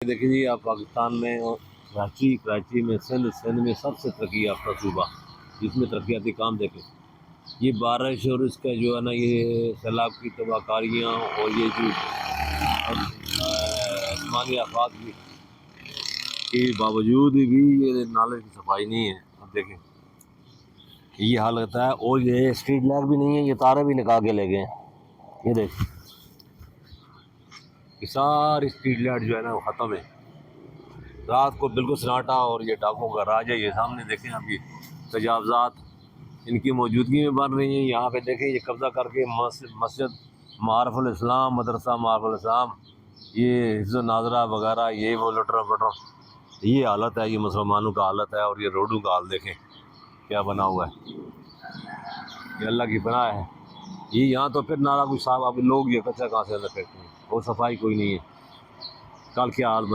देखिए जी, आप पाकिस्तान में और कराची में सिंध में सबसे तरक्की याफ्ता सूबा, जिसमें तरक्याती काम देखें। ये बारिश और इसका जो है ना, ये सैलाब की तबाहकारियाँ और ये जो आसमानी आफात के बावजूद भी ये नाले की सफाई नहीं है। अब देखें ये हालत है, और ये स्ट्रीट लाइट भी नहीं है, ये तारे भी निकाल के ले गए हैं। ये देख, ये सारी स्ट्रीट लाइट जो है ना वो ख़त्म है। रात को बिल्कुल सन्नाटा, और ये डाकों का राज है। ये सामने देखें आप, ये तजावज़ात इनकी मौजूदगी में बन रही हैं। यहाँ पे देखें ये कब्ज़ा करके मस्जिद मारफुल इस्लाम, मदरसा मारफुल इस्लाम, ये हिफ्ज़ नाज़रा वगैरह, ये वो लुटर पटर, ये हालत है, ये मुसलमानों का हालत है। और ये रोडों का हाल देखें क्या बना हुआ है, ये अल्लाह की पनाह है। ये यहाँ तो फिर नाला कुछ साफ, अब लोग ये कचरा कहाँ से अंदर फेंकते हैं, और सफाई कोई नहीं है। कल क्या हाल